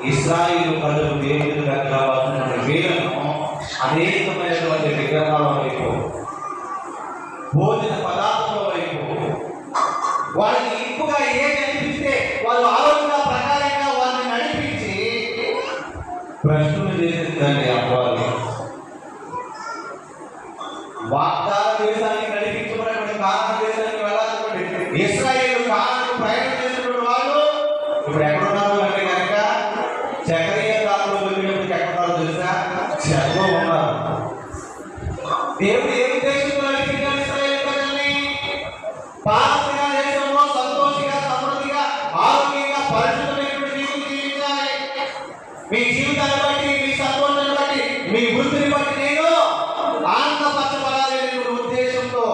ఇశ్రాయేలు ప్రజలు దేవుని దగ్గర కావాల్సిన వేలను అనేకమైనటువంటి విగ్రహాల వైపు, భోజన పదార్థాల వైపు, వాళ్ళకి ఇంపుగా ఏది అనిపిస్తే వాళ్ళు ఆలోచన ప్రకారంగా వాళ్ళని నడిపించి ప్రశ్నలు చేసేదండి. అవ్వాలి వాగ్దాన దేశానికి నడిపించబడినటువంటి కానాను దేశానికి వెళ్ళాలనుకోండి. ఇశ్రాయేలు కానాను ప్రయాణం చేసినటువంటి వాళ్ళు ఇప్పుడు ఎక్కడున్నారు అంటే కనుక జకరియా కాలంలో వెళ్ళినప్పుడు ఎక్కడున్నారో తెలుసా? చెరలో ఉన్నారు. దేవుడు ఏ ఉద్దేశంతో నడిపించాడు ఇశ్రాయేలు ప్రజల్ని? పారసీక దేశంలో సంతోషంగా, సమృద్ధిగా, ఆరోగ్యంగా, పరిశుద్ధమైనటువంటి జీవితం జీవించాలి. మీ జీవితాన్ని బట్టి, మీ సంతోషాన్ని బట్టి, మీ వృత్తిని బట్టి నేను ఆనందపరచబడాలనే ఉద్దేశంతో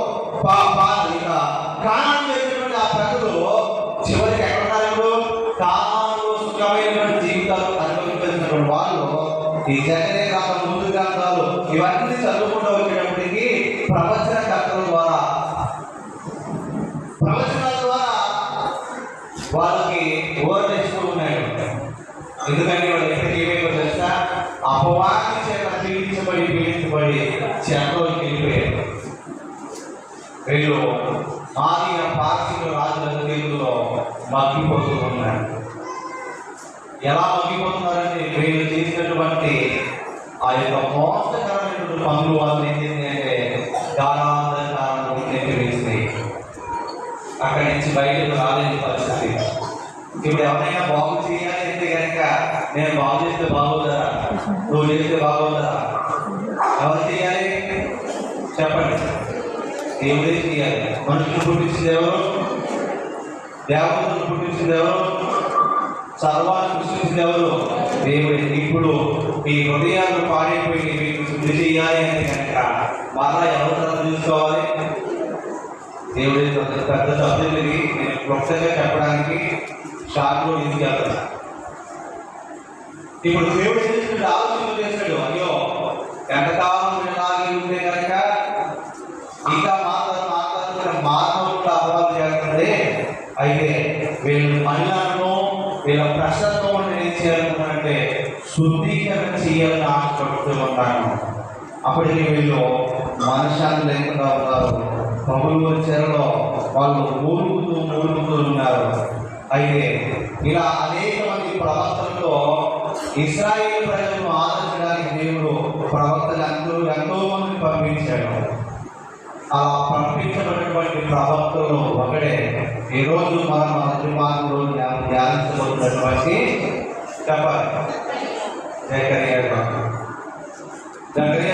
కానాను చేసినటువంటి ఆ ప్రజలు చివరికి ఎక్కడున్నారు? కానానులో సుఖమైనటువంటి జీవితాలు అనుభవించినటువంటి వాళ్ళు ఈ జకరియా కాలం, ముందు గ్రంథాలు ఇవన్నీ చదువుకుంటూ వచ్చేటప్పటికి ప్రవచనాల ద్వారా వాళ్ళకి ఓర్లు ఇస్తూ ఉన్నాడు. ఎందుకంటే వాళ్ళు ఎక్కడికి ఏమైనా తెలుసా? అపవాది చేత పీడించబడి చెరలోకి వెళ్ళిపోయారు. వీళ్ళు ఆదిన పార్సీల రాజుల తెలుగులో మగ్గిపోతూ ఉన్నారు. ఎలా మగ్గిపోతున్నారంటే వీళ్ళు చేసినటువంటి ఆ యొక్క మోసకరమైనటువంటి పనులు వాళ్ళు ఏం చేసిందంటే గాఢాంధకారాన్ని వేసినాయి. అక్కడి నుంచి బయటకు రాలేని పరిస్థితి. ఇప్పుడు ఎవరైనా బాగు చేయాలి అంటే కనుక నేను బాగు చేస్తే బాగోదరా, నువ్వు చేస్తే బాగోదరా? ఎవరు చేయాలి చెప్పండి? దేవుడే చేయాలి. మనుషులు పుట్టించింది ఎవరు? దేవతలు పుట్టించింది ఎవరు? సర్వాన్ని సృష్టించింది ఎవరు? దేవుడే. ఇప్పుడు ఈ హృదయాలు పాడైపోయి మీకు శుద్ధి చేయాలి అంటే కనుక మళ్ళా ఎవరు చూసుకోవాలి? దేవుడే. పెద్ద సభ్యులకి నేను క్లుప్తంగా చెప్పడానికి షార్ట్లో తీసుకెళ్తాను. ఇప్పుడు దేవుడు చేసినట్టు ఆలోచన చేశాడు. అయ్యో ఎంతకాలం ఇలాగే ఉంటే కనుక ఇంకా మానవులు అపవాదం చేస్తుంది. అయితే వీళ్ళు మహిళలను వీళ్ళ ప్రశ్నతో ఏం చేయాలనుకున్నారంటే శుద్ధీకరణ చేయాలని ఆశపడుతూ ఉన్నాను. అప్పటికి వీళ్ళు మనశ్శాంతి లేకుండా ఉన్నారు. ప్రభుత్వ చెరలో వాళ్ళు మూలుగుతూ ఉన్నారు. అయితే ఇలా అనేక మంది ప్రవక్తలతో ఇశ్రాయేలు ప్రజలను ఆదరించడానికి దేవుడు ప్రవక్తలు ఎంతో మంది పంపించాడు. ఆ పంపించబడినటువంటి ప్రవక్తలు ఒకడే ఈరోజు మన మధ్యమార్గంలో ధ్యానించబోతున్నటువంటి చెప్పాలి జకరియా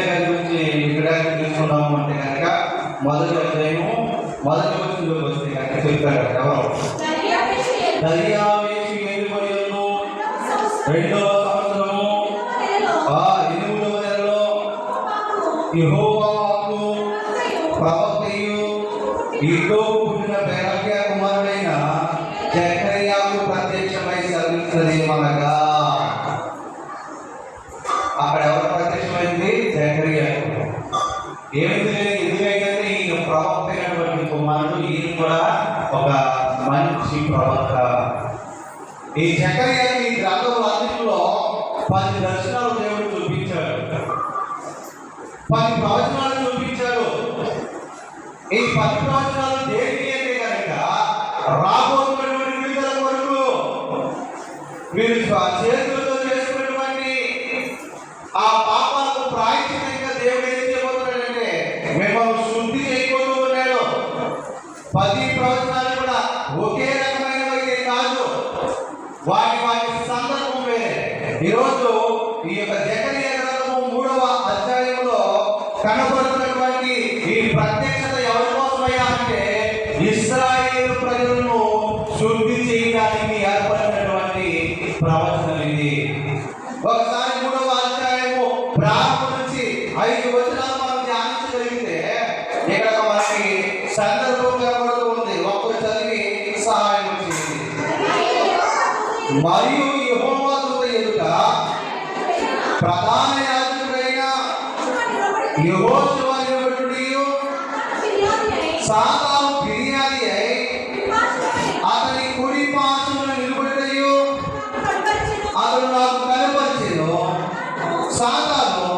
గారి గురించి ఇక్కడ తీసుకున్నాము అంటే కనుక మొదటి అధ్యాయము మొదటి వచనంలోకి వస్తే కనుక చెప్తారు. ఎవరు? దర్యావేషు ఏలుబడిలో 2వ సంవత్సరము 8వ నెలలో యెహోవా వాక్కు ప్రవక్తయు ఇద్దోకు పుట్టిన బెరక్యా కుమారుడైన జకర్యాకు ప్రత్యక్షమై సెలవిచ్చినదేమనగా, అక్కడ ఎవరు ప్రత్యక్షమైంది? జకర్యాకు. ఏమైంది? ఎందుకైతే ఈయన ప్రవక్త అయినటువంటి కుమారుడు, ఈయన కూడా ఒక మంచి ప్రవక్త. ఈ జకర్యాకు ఈ గ్రంథంలో అన్నింటిలో 10 దర్శనాలు దేవుడు చూపించాడు, 10 ప్రవచనాలు చూపించాడు. ఈ 10 ప్రవచనాలు దేనికి అంటే కనుక రాబోతున్నటువంటి విడుదల కొరకు మీరు చేతులతో చేసుకున్నటువంటి ఆ పాపాలకు ప్రాయశ్చిత్తంగా దేవుడు ఏం చేయబోతున్నాడంటే మిమ్మల్ని శుద్ధి చేయబోతూ ఉన్నాడు. 10 ప్రవచనాలు కూడా ఒకే రకమైనవి కాదు, వాటి సందర్భం వేరే. ఈరోజు ఈ యొక్క జకరియా గ్రంథము 3వ అధ్యాయంలో కనబడుతున్నటువంటి ఈ ప్రత్యక్షత ఎవరి కోసమయ్యా అంటే ఇశ్రాయేలు ప్రజలను శుద్ధి చేయడానికి ఏర్పడినటువంటి ప్రవచనం ఇది. ఒకసారి 3వ అధ్యాయము ప్రారంభం నుంచి 5 వచనాలు మనం ధ్యానించగలిగితే ఇక్కడ మనకి సందర్భం కనబడుతూ ఉంది. ఒక్కరు చదివి సహాయం చేయండి. మరియు యెహోవా దూత ఎదుట ప్రధాన యాజకుడైన యెహోషువ నిలబడుటయు సాతాను ఫిర్యాది అయి అతని కుడి పార్శ్వమున నిలబడుటయు వారు నాకు కనపరిచెను. సాతాను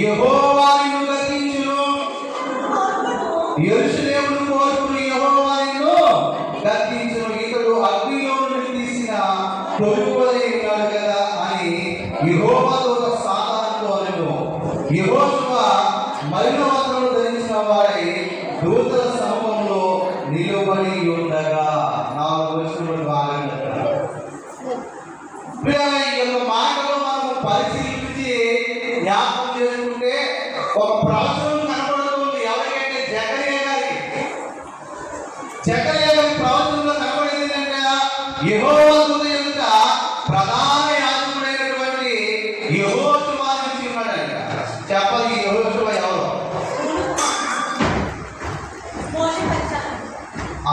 యెహోవా నిన్ను గద్దించును, యెరూషలేమును కోరుకుని యెహోవా నిన్ను గద్దించును, ఇతడు అగ్నిలో నుండి తీసిన తొలువలే ఉన్నాడు కదా అని యెహోవా దూత సాతానుతో అనెను. యెహోషువ మలిన వస్త్రములు ధరించిన వాడై దూతల సమూహంలో నిలబడి ఉండగా. 4 వచనములు బాగా ఈ యొక్క మాటలు మనం పరిశీలించి జ్ఞాపకం చేసుకుంటే ఒక ప్రవచనం కనబడుతుంది. ఎవరికైతే జకర్యా గారికి. జకర్యా గారి ప్రవచనంలో కనబడింది ఏంటంటే యెహోవా దూత యొక్క ప్రధాన యాజకుడైనటువంటి యెహోషువ నుంచి ఉన్నాడంట. చెప్పాలి యెహోషువ ఎవరు?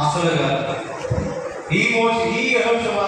అసలు కాదు. ఈ యెహోషువ